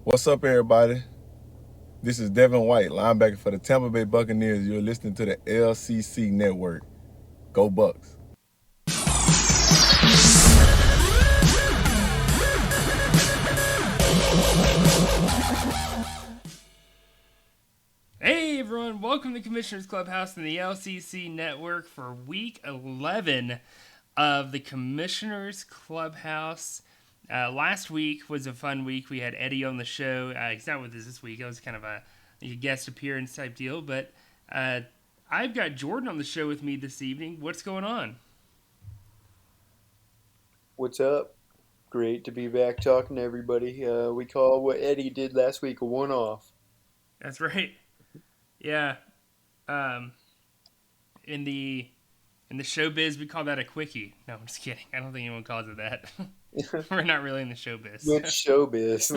What's up, everybody? This is Devin White, linebacker for the Tampa Bay Buccaneers. You're listening to the LCC Network. Go Bucks. Hey everyone, welcome to Commissioner's Clubhouse and the LCC Network for week 11 of the Commissioner's Clubhouse. Last week was a fun week. We had Eddie on the show. He's not with us this week. It was kind of a guest appearance type deal, but I've got Jordan on the show with me this evening. What's going on? What's up? Great to be back talking to everybody. We call what Eddie did last week a one-off. That's right. Yeah. Um, in the showbiz, we call that a quickie. No, I'm just kidding. I don't think anyone calls it that. We're not really in the showbiz. Good showbiz.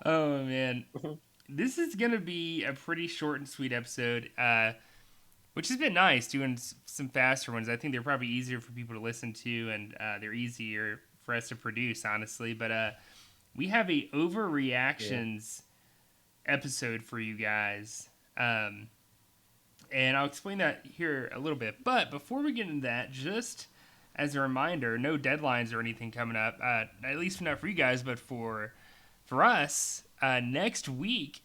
Oh man, this is gonna be a pretty short and sweet episode, which has been nice. Doing some faster ones. I think they're probably easier for people to listen to, and they're easier for us to produce, honestly. But we have a overreactions episode for you guys. And I'll explain that here a little bit. But before we get into that, just as a reminder, no deadlines or anything coming up. At least not for you guys, but for us. Next week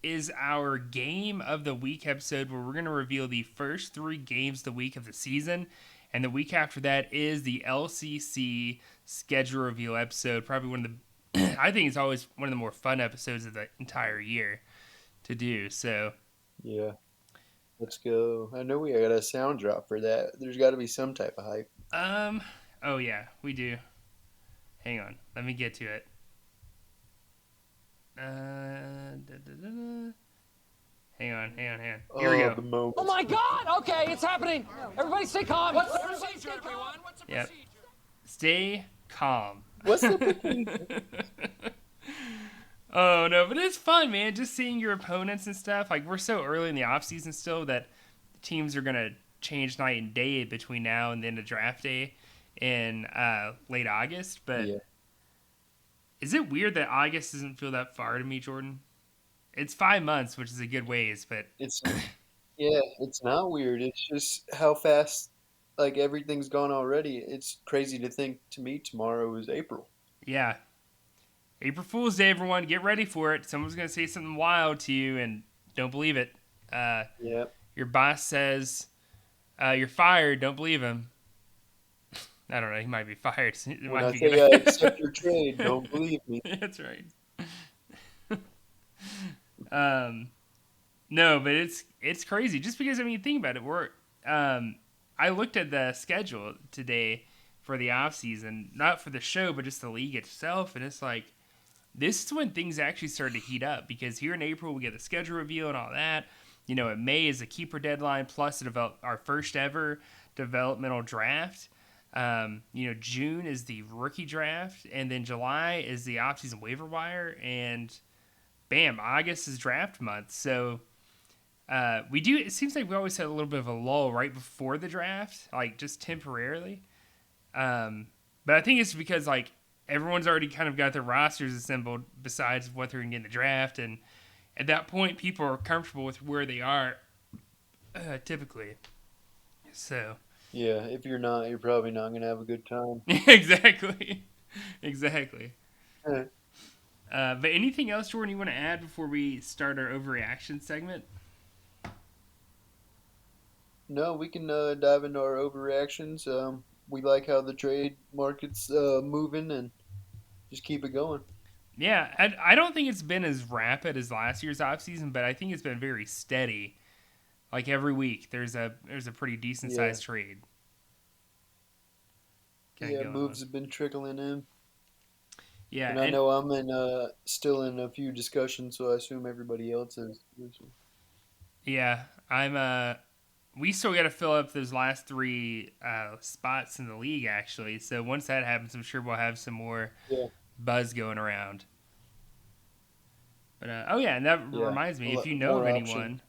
is our Game of the Week episode where we're going to reveal the first 3 games of the week of the season. And the week after that is the LCC schedule reveal episode. Probably one of the, I think it's always one of the more fun episodes of the entire year to do. So, Yeah, let's go. I know we got a sound drop for that. There's got to be some type of hype. oh yeah, we do. Hang on, let me get to it. Hang on. Here we go. The moment. Oh my God! Okay, it's happening. Everybody stay calm. What's the procedure, everyone? What's the procedure? Stay calm. What's the procedure? Oh no, but it's fun, man. Just seeing your opponents and stuff. Like, we're so early in the offseason still that teams are gonna change night and day between now and the end of draft day in late August. But Yeah. is it weird that August doesn't feel that far to me, Jordan? It's 5 months, which is a good ways, but It's it's not weird. It's just how fast like everything's gone already. It's crazy to think to me tomorrow is April. yeah. April Fool's Day, everyone. Get ready for it. Someone's going to say something wild to you, and don't believe it. Yeah. Your boss says you're fired. Don't believe him. I don't know. He might be fired. When I say I accept your trade, don't believe me. That's right. No, but it's crazy. Just because, I mean, think about it. I looked at the schedule today for the off season, not for the show, but just the league itself, and it's like this is when things actually start to heat up because here in April we get the schedule reveal and all that. You know, in May is the keeper deadline plus our first ever developmental draft. June is the rookie draft, and then July is the offseason waiver wire, and bam, August is draft month. So it seems like we always had a little bit of a lull right before the draft, like just temporarily. But I think it's because like everyone's already kind of got their rosters assembled besides what they're going to get in the draft, and at that point, people are comfortable with where they are, typically. So. Yeah, if you're not, you're probably not gonna have a good time. Exactly. Eh. But anything else, Jordan, you want to add before we start our overreaction segment? No, we can dive into our overreactions. We like how the trade market's moving, and just keep it going. Yeah, I don't think it's been as rapid as last year's offseason, but I think it's been very steady. Like every week, there's a pretty decent sized trade. Moves have been trickling in. Yeah, and I know I'm still in a few discussions, so I assume everybody else is. Yeah, we still got to fill up those last 3 spots in the league, actually. So once that happens, I'm sure we'll have some more buzz going around. But and that reminds me, if you know of anyone,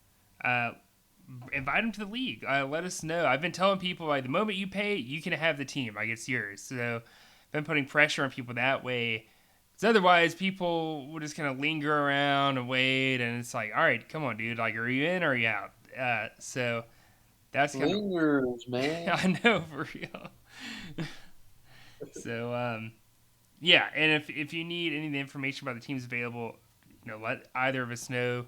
invite them to the league. Let us know. I've been telling people, like, the moment you pay, you can have the team. Like, it's yours. So been putting pressure on people that way. Because otherwise, people will just kind of linger around and wait, and it's like, all right, come on, dude. Like, are you in or are you out? So that's kind of Lingers, man. I know for real. So yeah, and if you need any of the information about the teams available, let either of us know.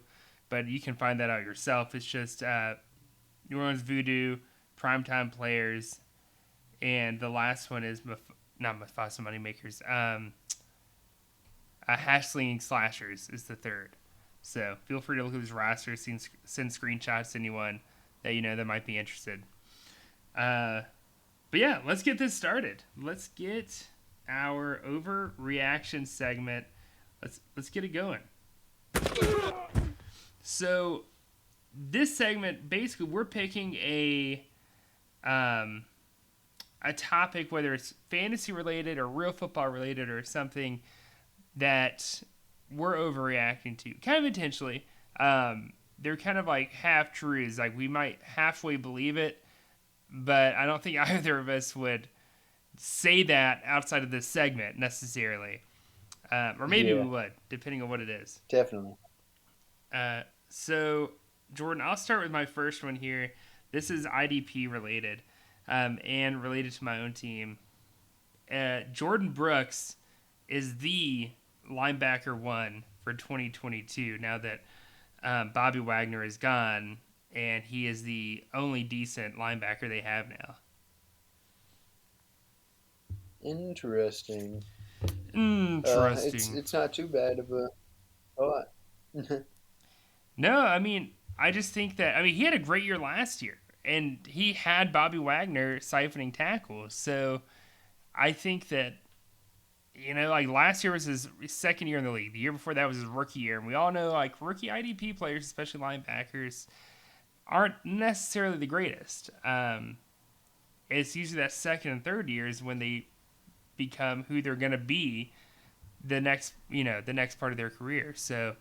But you can find that out yourself. It's just New Orleans Voodoo, Primetime Players, and the last one is not Mufasa Moneymakers. Hash-slinging Slashers is the third. So feel free to look at these rosters, send screenshots to anyone that that might be interested. But yeah, let's get this started. Let's get our overreaction segment. Let's get it going. So this segment, basically, we're picking a topic, whether it's fantasy related or real football related or something that we're overreacting to, kind of intentionally. They're kind of like half truths. Like we might halfway believe it, but I don't think either of us would say that outside of this segment necessarily. Or maybe we would, depending on what it is. Definitely. So, Jordan, I'll start with my first one here. This is IDP related and related to my own team. Jordan Brooks is the linebacker one for 2022 now that Bobby Wagner is gone, and he is the only decent linebacker they have now. Interesting. Interesting. It's not too bad of a thought. No, I mean, I just think that, he had a great year last year, and he had Bobby Wagner siphoning tackles. So I think that, like last year was his second year in the league. The year before that was his rookie year. And we all know, like, rookie IDP players, especially linebackers, aren't necessarily the greatest. It's usually that second and third years when they become who they're going to be the next part of their career. So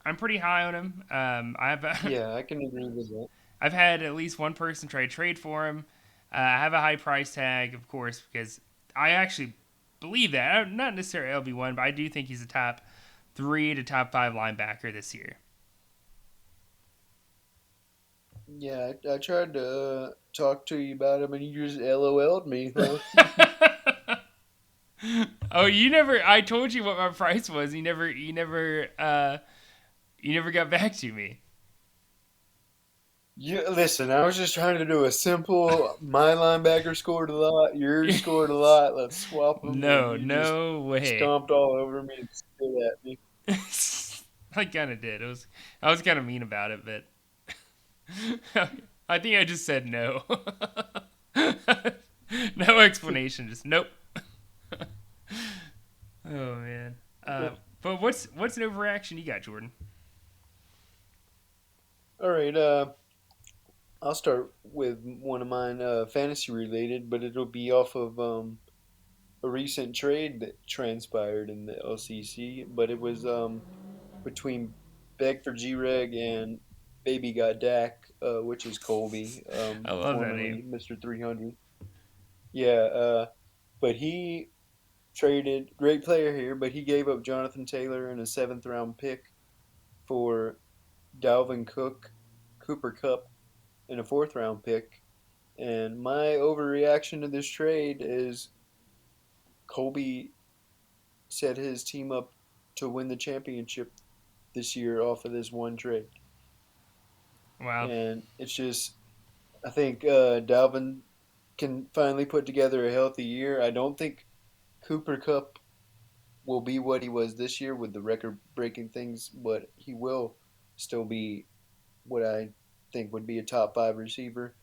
I'm pretty high on him. Yeah, I can agree with that. I've had at least one person try to trade for him. I have a high price tag, of course, because I actually believe that. I'm not necessarily LB1, but I do think he's a top 3 to top 5 linebacker this year. Yeah, I tried to talk to you about him, and you just LOL'd me, huh? Oh, you never. I told you what my price was. You never got back to me. Yeah, listen, I was just trying to do a simple. My linebacker scored a lot. Yours scored a lot. Let's swap them. No, And you no just way. stomped all over me and spit at me. I kind of did. I was kind of mean about it, but I think I just said no. No explanation, just nope. Oh man. But what's an overreaction you got, Jordan? All right, I'll start with one of mine, fantasy related, but it'll be off of a recent trade that transpired in the LCC. But it was between Beg for G-Reg and Baby Got Dak, which is Colby, I love that formerly name. Mr. 300. Yeah, but he traded, great player here, but he gave up Jonathan Taylor and a seventh round pick for Dalvin Cook, Cooper Cup, and a fourth round pick. And my overreaction to this trade is Colby set his team up to win the championship this year off of this one trade. Wow. And it's just, I think Dalvin can finally put together a healthy year. I don't think Cooper Cup will be what he was this year with the record breaking things, but he will still be what I think would be a top 5 receiver.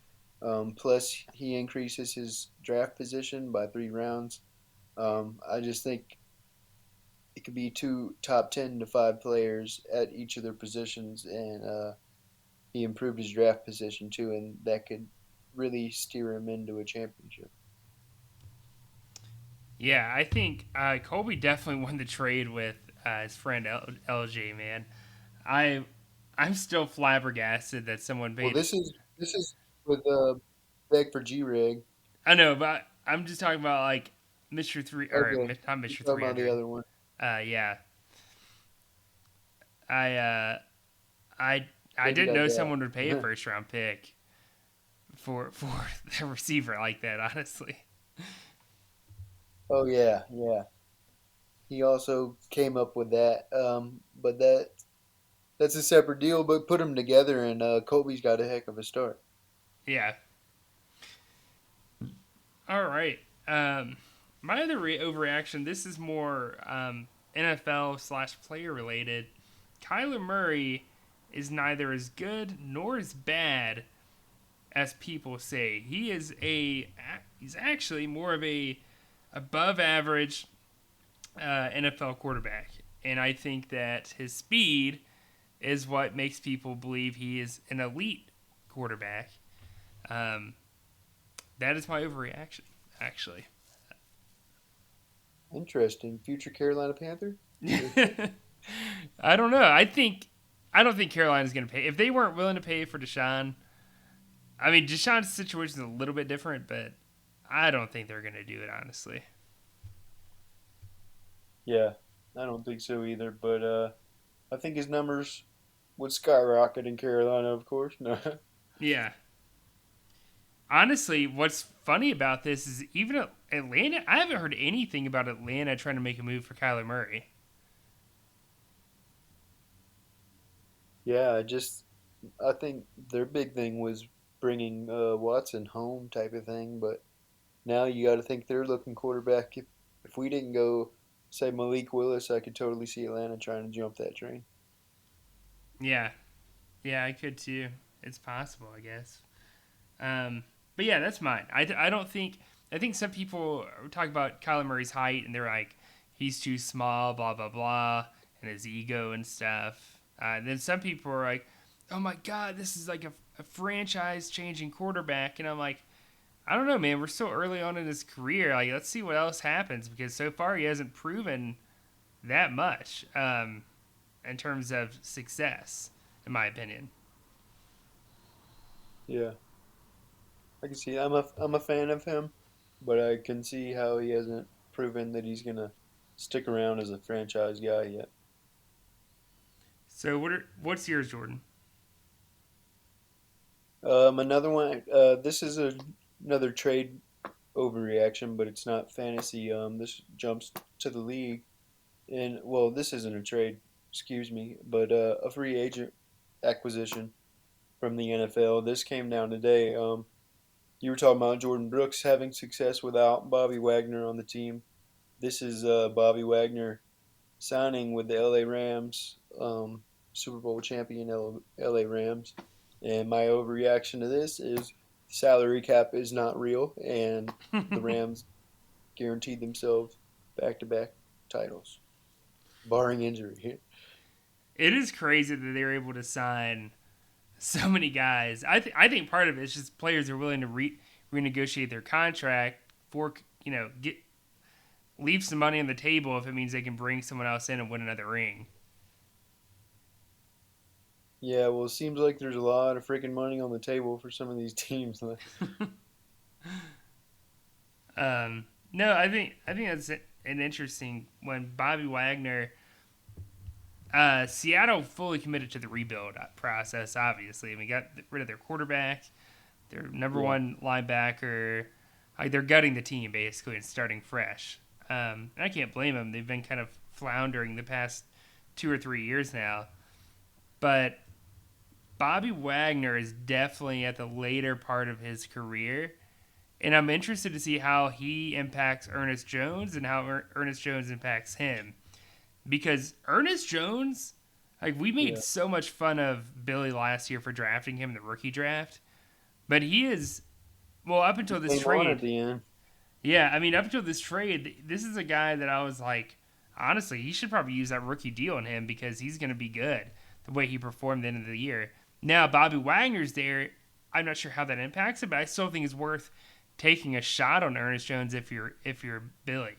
Plus, he increases his draft position by 3 rounds. I just think it could be 2 top 10 to 5 players at each of their positions, and he improved his draft position too, and that could really steer him into a championship. Yeah, I think Colby definitely won the trade with his friend LJ. Man, I'm still flabbergasted that someone Well, paid. this is with Beg for G Reg. I know, but I'm just talking about like Mr. Three or Okay, not you're Mr. talking about the 300. other one. Yeah, I I I Maybe didn't not know that. someone would pay a first round pick for the receiver like that. Honestly, Oh yeah. He also came up with that. But that's a separate deal. But put them together, and Kobe's got a heck of a start. yeah. All right. My other overreaction. This is more NFL slash player related. Kyler Murray is neither as good nor as bad as people say. He's actually more of a above average NFL quarterback, and I think that his speed is what makes people believe he is an elite quarterback. Um, that is my overreaction, actually. Interesting. Future Carolina Panther. I don't know. I don't think Carolina's going to pay. If they weren't willing to pay for Deshaun, I mean, Deshaun's situation is a little bit different, but I don't think they're going to do it, honestly. Yeah, I don't think so either. But I think his numbers would skyrocket in Carolina, of course. No. Yeah. Honestly, what's funny about this is even Atlanta, I haven't heard anything about Atlanta trying to make a move for Kyler Murray. Yeah, I think their big thing was bringing Watson home type of thing. But now you got to think they're looking quarterback. If we didn't go, say Malik Willis, I could totally see Atlanta trying to jump that train. Yeah. Yeah, I could too. It's possible, I guess. But yeah, that's mine. I don't think. I think some people talk about Kyler Murray's height and they're like, he's too small, blah, blah, blah, and his ego and stuff. And then some people are like, oh my God, this is like a franchise changing quarterback. And I'm like, I don't know, man. We're so early on in his career. Like, let's see what else happens because so far he hasn't proven that much in terms of success, in my opinion. Yeah, I can see. I'm a fan of him, but I can see how he hasn't proven that he's gonna stick around as a franchise guy yet. So what's yours, Jordan? Another one. This is another trade overreaction, but it's not fantasy. This jumps to the league, and well, this isn't a trade. Excuse me, but a free agent acquisition from the NFL. This came down today. You were talking about Jordan Brooks having success without Bobby Wagner on the team. This is Bobby Wagner signing with the LA Rams, Super Bowl champion LA Rams. And my overreaction to this is salary cap is not real, and the Rams guaranteed themselves back to back titles, barring injury. It is crazy that they're able to sign so many guys. I think part of it is just players are willing to renegotiate their contract for get leave some money on the table if it means they can bring someone else in and win another ring. Yeah, well, it seems like there's a lot of freaking money on the table for some of these teams. No, I think that's an interesting one. Bobby Wagner, Seattle fully committed to the rebuild process. Obviously, I mean, got rid of their quarterback, their number Yeah, one linebacker. Like they're gutting the team basically and starting fresh. And I can't blame them. They've been kind of floundering the past 2 or 3 years now. But Bobby Wagner is definitely at the later part of his career. And I'm interested to see how he impacts Ernest Jones and how Ernest Jones impacts him. Because Ernest Jones, like, we made yeah. so much fun of Billy last year for drafting him in the rookie draft. But he is, well, up He until this came on at trade, the end. yeah, I mean, up until this trade, this is a guy that I was like, honestly, he should probably use that rookie deal on him because he's going to be good the way he performed at the end of the year. Now, Bobby Wagner's there. I'm not sure how that impacts it, but I still think it's worth taking a shot on Ernest Jones if you're Billy.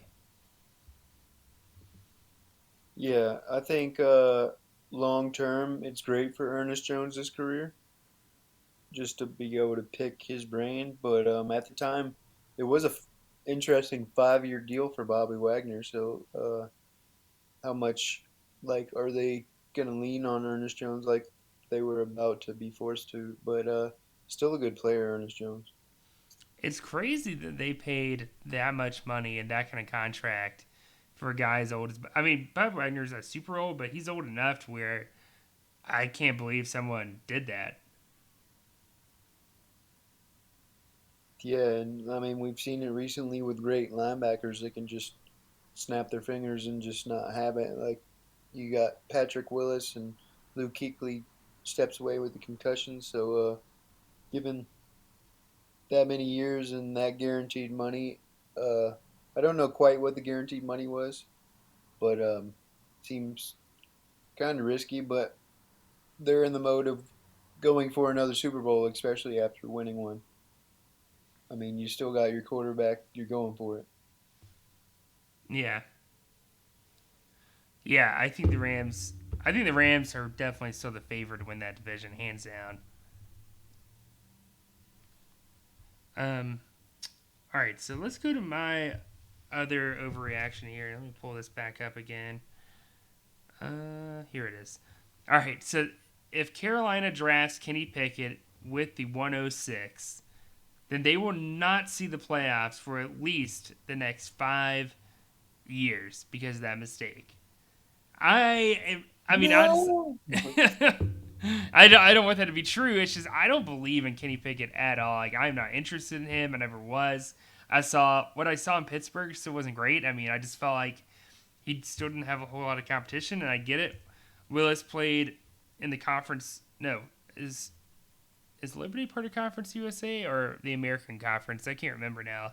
Yeah, I think long term it's great for Ernest Jones's career just to be able to pick his brain. But at the time, it was interesting 5-year deal for Bobby Wagner. So, how much are they gonna lean on Ernest Jones like they were about to be forced to? But still a good player, Ernest Jones. It's crazy that they paid that much money and that kind of contract for a guy as old as. I mean, Bob Wagner's not super old, but he's old enough to where I can't believe someone did that. Yeah, and I mean we've seen it recently with great linebackers that can just snap their fingers and just not have it. Like you got Patrick Willis and Luke Kuechly steps away with the concussion. So given that many years and that guaranteed money, uh, I don't know quite what the guaranteed money was, but seems kind of risky. But they're in the mode of going for another Super Bowl, especially after winning one. I mean, you still got your quarterback. You're going for it. Yeah, yeah. I think the Rams. I think the Rams are definitely still the favorite to win that division, hands down. Um. All right, so let's go to my other overreaction here. Let me pull this back up again. Here it is. All right, so if Carolina drafts Kenny Pickett with the 106, then they will not see the playoffs for at least the next 5 years because of that mistake. I mean, No. I don't want that to be true. It's just I don't believe in Kenny Pickett at all. Like I'm not interested in him. I never was. I saw what I saw in Pittsburgh still wasn't great. I mean, I just felt like he still didn't have a whole lot of competition, and I get it. Willis played in the conference. No, is Liberty part of Conference USA or the American Conference? I can't remember now.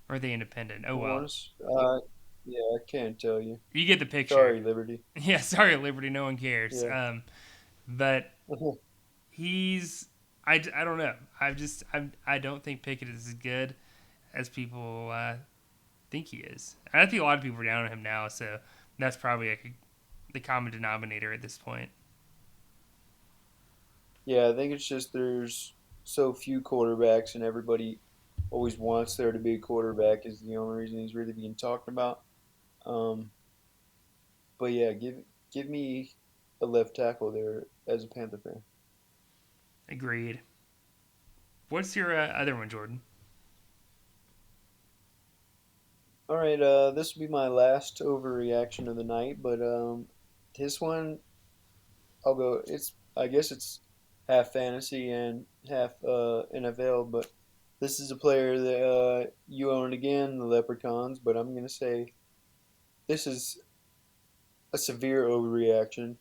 Or are they independent? Oh well, Once, yeah, I can't tell you. you get the picture. Sorry, Liberty. Yeah, sorry, Liberty. No one cares. Yeah. But he's I don't know. I don't think Pickett is as good as people think he is. And I think a lot of people are down on him now, so that's probably like the common denominator at this point. Yeah, I think it's just there's so few quarterbacks, and everybody always wants there to be a quarterback is the only reason he's really being talked about. Um, but yeah, give me a left tackle there as a Panther fan. Agreed. What's your other one, Jordan? All right, this will be my last overreaction of the night, but this one I'll go. It's I guess it's half fantasy and half NFL, but this is a player that you own again, the Leprechauns. But I'm gonna say this is a severe overreaction.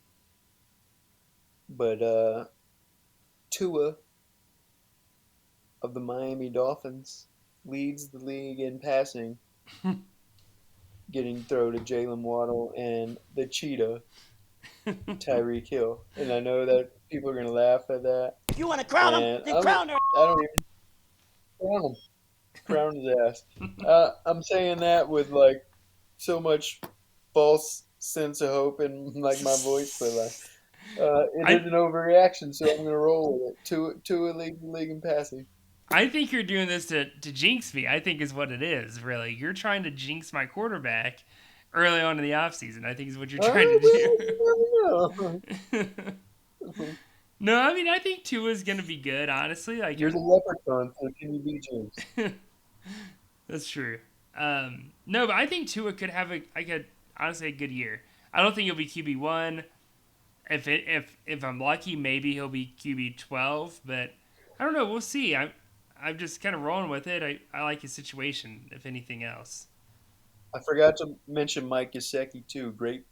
But Tua of the Miami Dolphins leads the league in passing, getting throw to Jalen Waddle and the cheetah Tyreek Hill. And I know that people are gonna laugh at that. You want to crown him? And Then crown her. I don't even crown him, crown his ass. I'm saying that with like so much false sense of hope in like my voice, but like it is I an overreaction, so I'm gonna roll with it. Two a league in passing. I think you're doing this to jinx me. I think is what it is. Really, you're trying to jinx my quarterback early on in the offseason. I think is what you're trying to do. No, I mean I think Tua's gonna be good. Honestly, like You're the leprechaun, so can you be James? that's true. No, but I think Tua could have honestly a good year. I don't think he'll be QB1. If I'm lucky, maybe he'll be QB12. But I don't know. We'll see. I'm just kind of rolling with it. I like his situation. If anything else. I forgot to mention Mike Gesicki too. Great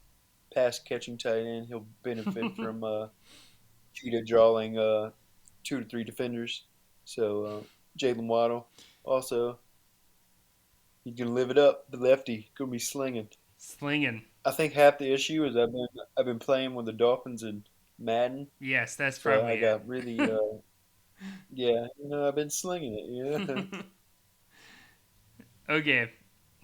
pass catching tight end. He'll benefit from cheetah drawing 2 to 3 defenders. So Jalen Waddle also he's gonna live it up. The lefty gonna be slinging. Slinging. I think half the issue is I've been playing with the Dolphins and Madden, Yes, that's so I probably it. got really yeah, I've been slinging it. Yeah. Okay,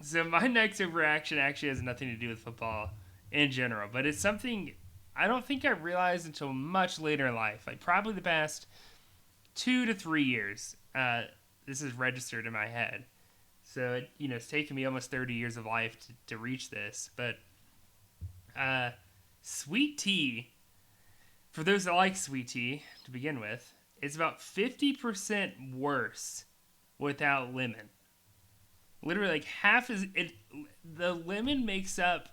so my next overreaction actually has nothing to do with football in general, but it's something I don't think I realized until much later in life, like probably the past 2 to 3 years. This is registered in my head. So it's taken me almost 30 years of life to reach this. But sweet tea, for those that like sweet tea to begin with, it's about 50% worse without lemon. Literally, like half is it. The lemon makes up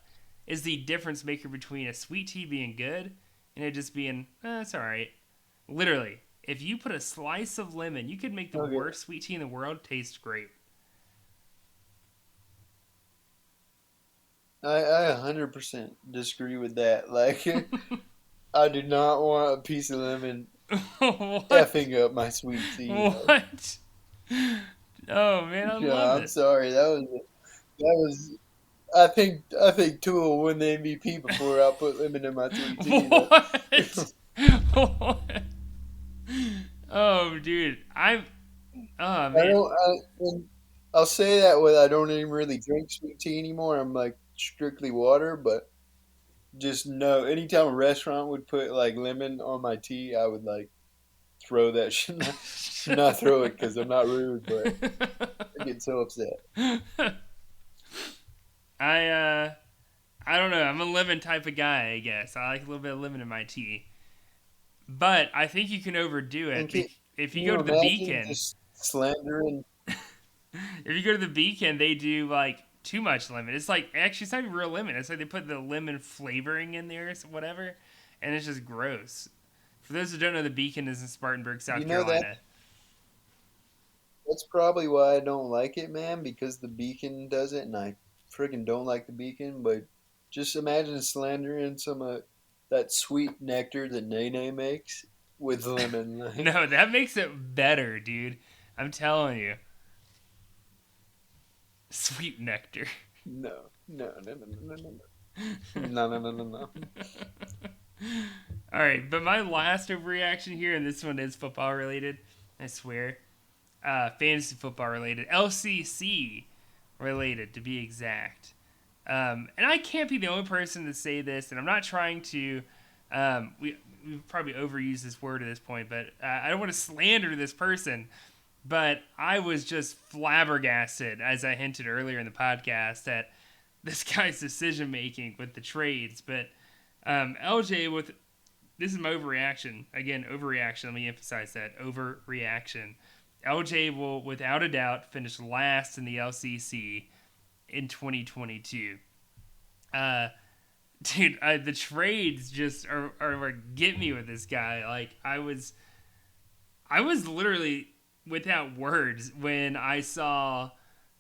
is the difference maker between a sweet tea being good and it just being it's all right. Literally, if you put a slice of lemon, you could make the Okay. worst sweet tea in the world taste great. I 100% disagree with that. Like, I do not want a piece of lemon What? effing up my sweet tea. Like, What? Oh man, I love yeah, I'm it. sorry. That was. I think Tool won the MVP before I put lemon in my sweet tea. Like, What? What? Oh, dude, Oh I man. don't. And I'll say that with I don't even really drink sweet tea anymore. I'm like strictly water, but just no. Anytime a restaurant would put like lemon on my tea, I would like throw that shit. Not throw it because I'm not rude, but I get so upset. I I don't know. I'm a lemon type of guy, I guess. I like a little bit of lemon in my tea. But I think you can overdo And it. can, If can you you go to the imagine Beacon, just slandering? if you go to the Beacon, they do like too much lemon. It's like actually it's not even real lemon. It's like they put the lemon flavoring in there or whatever, and it's just gross. For those who don't know, the Beacon is in Spartanburg, You South know that Carolina. that's probably why I don't like it, man. Because the Beacon does it, and I friggin' don't like the Beacon. But just imagine slandering some of that sweet nectar that Nene makes with lemon. Like, No, that makes it better, dude. I'm telling you. Sweet nectar. no, no, no, no, no, no, no, no, no, no, no. All right, but my last overreaction here, and this one is football related, I swear. Fantasy football related. LCC related, to be exact. And I can't be the only person to say this, and I'm not trying to. We've probably overused this word at this point, but I don't want to slander this person. But I was just flabbergasted, as I hinted earlier in the podcast, at this guy's decision making with the trades. But LJ, with this is my overreaction. Again, overreaction. Let me emphasize that overreaction. LJ will, without a doubt, finish last in the LCC in 2022. Uh, dude, the trades just are get me with this guy. Like I was literally without words when I saw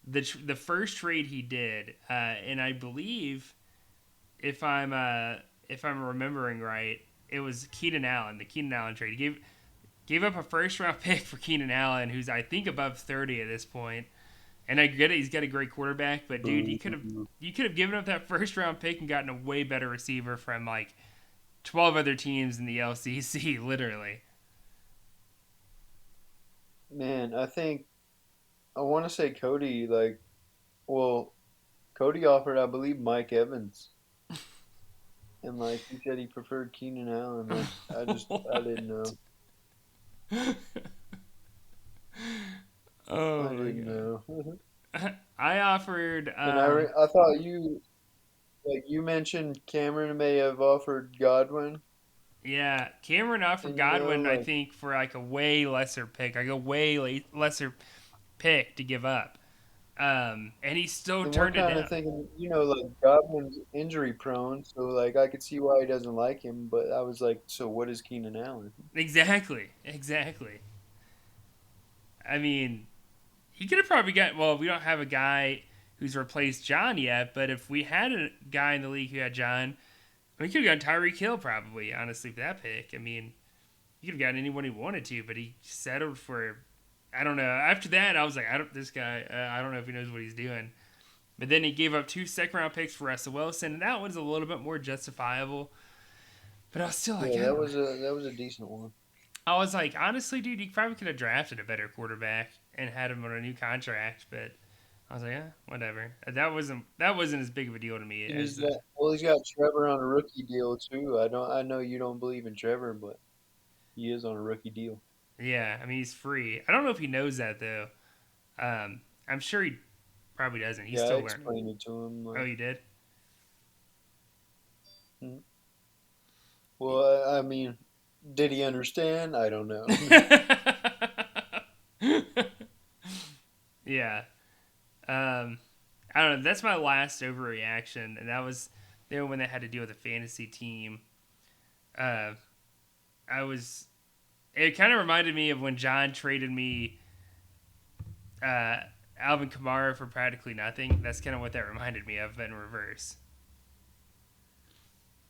the first trade he did, and I believe if I'm remembering right, it was Keenan Allen, the Keenan Allen trade. He gave up a first round pick for Keenan Allen, who's I think above 30 at this point. And I get it, he's got a great quarterback, but dude, you could have given up that first round pick and gotten a way better receiver from like 12 other teams in the LCC, literally. Man, I want to say Cody. Like, well, Cody offered, I believe, Mike Evans, and like he said, he preferred Keenan Allen. Like, I didn't know. Oh I my didn't know. god. I offered And I thought you mentioned Cameron may have offered Godwin, yeah, Cameron offered and Godwin I like, think for like a way lesser pick, like a way lesser pick to give up. And he still and we're turned it kind of down. thinking, like Godwin's injury prone, so like I could see why he doesn't like him. But I was like, so what is Keenan Allen? Exactly. Exactly. I mean, he could have probably got. Well, we don't have a guy who's replaced John yet, but if we had a guy in the league who had John, we could have gotten Tyreek Hill probably. Honestly, for that pick, I mean, he could have gotten anyone he wanted to, but he settled for. I don't know. After that, I was like, I don't. This guy, I don't know if he knows what he's doing. But then he gave up 2 second-round picks for Russell Wilson, and that one's a little bit more justifiable. But I was still like, Yeah, that was a decent one. I was like, honestly, dude, you probably could have drafted a better quarterback and had him on a new contract. But I was like, whatever. That wasn't as big of a deal to me as the. He's got Trevor on a rookie deal too. I know you don't believe in Trevor, but he is on a rookie deal. Yeah, I mean he's free. I don't know if he knows that though. I'm sure he. Probably doesn't. He's Yeah, I still learning. explained it to him. Oh, you did? Well, I mean, did he understand? I don't know. Yeah. I don't know. That's my last overreaction, and that was when they had to deal with a fantasy team. It kind of reminded me of when John traded me Alvin Kamara for practically nothing. That's kind of what that reminded me of, but in reverse.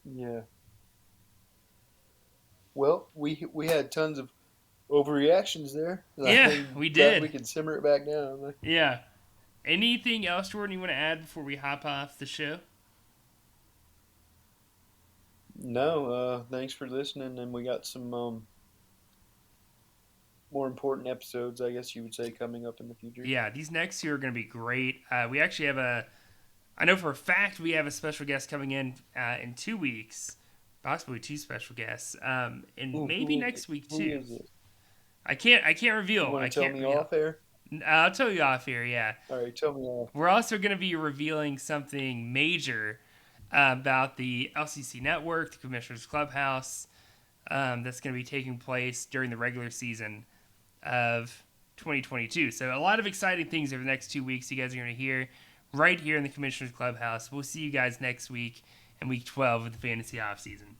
Yeah. Well, we had tons of overreactions there. Yeah, we did. We can simmer it back down. Yeah. Anything else, Jordan, you want to add before we hop off the show? No, thanks for listening, and we got some more important episodes, I guess you would say, coming up in the future. Yeah, these next two are going to be great. We actually have I know for a fact we have a special guest coming in 2 weeks, possibly 2 special guests, and maybe next week too. Who is it? I can't reveal. You want I to tell can't me reveal. off air? I'll tell you off here. Yeah. All right, tell me off. We're also going to be revealing something major about the LCC network, the Commissioner's Clubhouse, that's going to be taking place during the regular season of 2022. So a lot of exciting things over the next 2 weeks you guys are going to hear right here in the Commissioner's Clubhouse. We'll see you guys next week in week 12 of the fantasy offseason.